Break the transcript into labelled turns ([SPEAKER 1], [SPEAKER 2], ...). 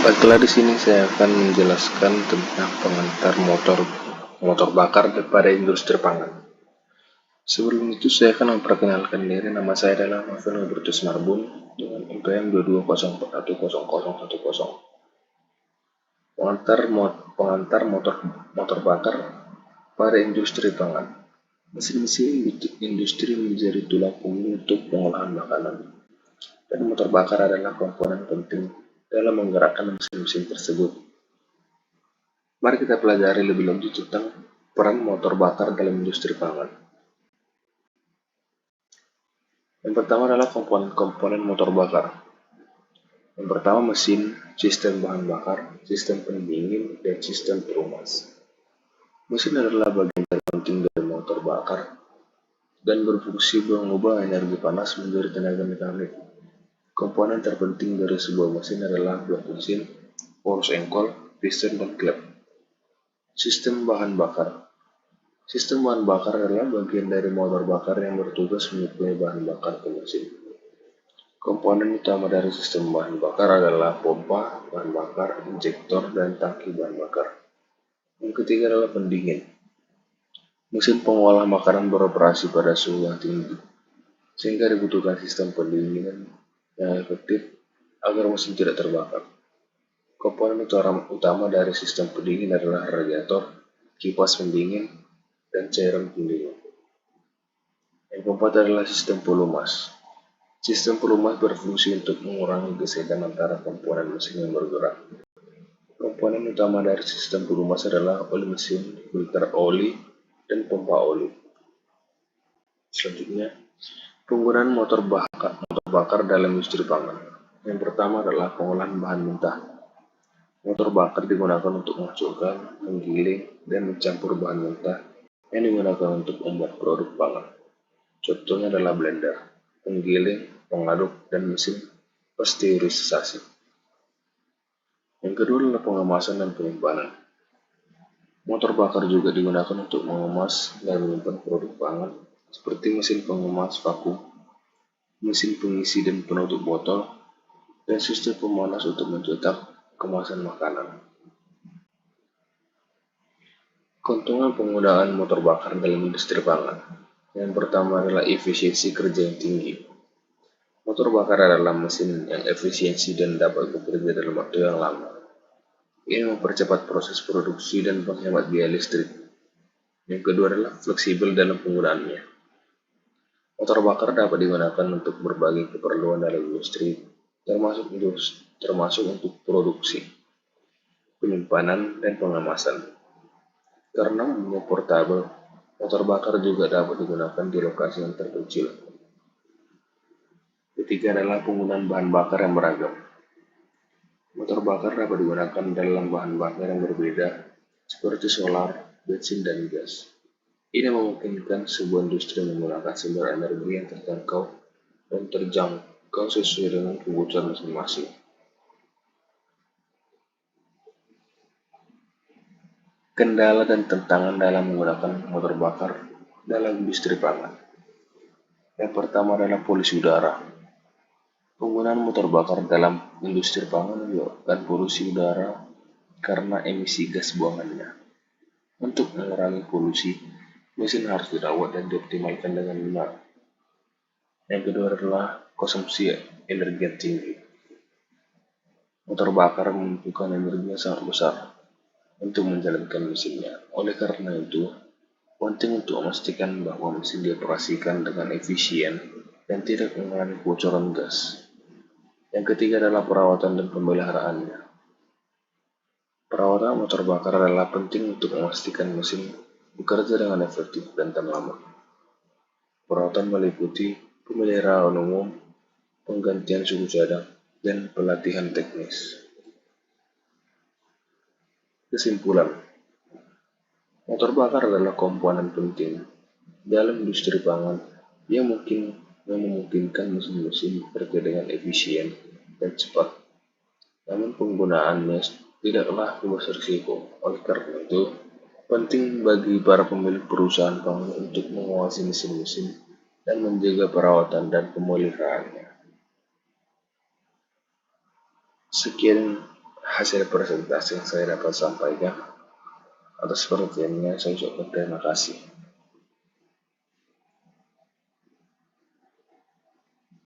[SPEAKER 1] Baiklah, di sini saya akan menjelaskan tentang pengantar motor bakar pada industri pangan. Sebelum itu saya akan memperkenalkan diri. Nama saya adalah Novel Hubertus Marbun dengan NPM 2204101010. Pengantar motor bakar pada industri pangan. Mesin-mesin industri menjadi tulang punggung untuk pengolahan makanan, dan motor bakar adalah komponen penting dalam menggerakkan mesin-mesin tersebut. Mari kita pelajari lebih lanjut tentang peran motor bakar dalam industri pangan. Yang pertama adalah komponen-komponen motor bakar. Yang pertama mesin, sistem bahan bakar, sistem pendingin, dan sistem perumas. Mesin adalah bagian terpenting dari motor bakar dan berfungsi mengubah energi panas menjadi tenaga mekanik. Komponen terpenting dari sebuah mesin adalah blok mesin, poros engkol, piston, dan klep. Sistem bahan bakar. Sistem bahan bakar adalah bagian dari motor bakar yang bertugas menyuplai bahan bakar ke mesin. Komponen utama dari sistem bahan bakar adalah pompa bahan bakar, injektor, dan tangki bahan bakar. Yang ketiga adalah pendingin. Mesin pengolah makanan beroperasi pada suhu yang tinggi, sehingga dibutuhkan sistem pendinginan yang efektif agar mesin tidak terbakar. Komponen utama dari sistem pendingin adalah radiator, kipas pendingin, dan cairan pendingin. Yang keempat adalah sistem pelumas. Sistem pelumas berfungsi untuk mengurangi gesekan antara komponen mesin yang bergerak. Komponen utama dari sistem pelumas adalah oli mesin, filter oli, dan pompa oli. Selanjutnya, penggunaan motor bakar dalam industri pangan. Yang pertama adalah pengolahan bahan mentah. Motor bakar digunakan untuk menghancurkan, menggiling, dan mencampur bahan mentah yang digunakan untuk membuat produk pangan. Contohnya adalah blender, penggiling, pengaduk, dan mesin pasteurisasi. Yang kedua adalah pengemasan dan penyimpanan. Motor bakar juga digunakan untuk mengemas dan menyimpan produk pangan seperti mesin pengemas vakum, mesin pengisi dan penutup botol, dan sistem pemanas untuk mencetak kemasan makanan. Keuntungan penggunaan motor bakar dalam industri pangan. Yang pertama adalah efisiensi kerja yang tinggi. Motor bakar adalah mesin yang efisiensi dan dapat bekerja dalam waktu yang lama. Ini mempercepat proses produksi dan menghemat biaya listrik. Yang kedua adalah fleksibel dalam penggunaannya. Motor bakar dapat digunakan untuk berbagai keperluan dalam industri, termasuk untuk produksi, penyimpanan, dan pengemasan. Karena umumnya portabel, motor bakar juga dapat digunakan di lokasi yang terpencil. Ketiga adalah penggunaan bahan bakar yang beragam. Motor bakar dapat digunakan dalam bahan bakar yang berbeda, seperti solar, bensin, dan gas. Ini memungkinkan sebuah industri menggunakan sumber energi yang terjangkau dan terjangkau sesuai dengan kebutuhan masing-masing. Kendala dan tantangan dalam menggunakan motor bakar dalam industri pangan. Yang pertama adalah polusi udara. Penggunaan motor bakar dalam industri pangan menyebabkan polusi udara karena emisi gas buangannya. Untuk mengurangi polusi, mesin harus dirawat dan dioptimalkan dengan benar. Yang kedua adalah konsumsi energi yang tinggi. Motor bakar membutuhkan energi yang sangat besar untuk menjalankan mesinnya. Oleh karena itu, penting untuk memastikan bahwa mesin dioperasikan dengan efisien dan tidak mengalami kebocoran gas. Yang ketiga adalah perawatan dan pemeliharaannya. Perawatan motor bakar adalah penting untuk memastikan mesin bekerja dengan efektif dan tahan lama. Perawatan meliputi pemeliharaan umum, penggantian suhu cadang, dan pelatihan teknis. Kesimpulan, motor bakar adalah komponen penting dalam industri pangan yang memungkinkan mesin-mesin bekerja dengan efisien dan cepat. Namun penggunaannya tidaklah bebas risiko. Oleh karena itu, penting bagi para pemilik perusahaan pangan untuk menguasai mesin-mesin dan menjaga perawatan dan pemeliharaannya. Sekian hasil presentasi yang saya dapat sampaikan. Atas perhatiannya saya ucapkan terima kasih.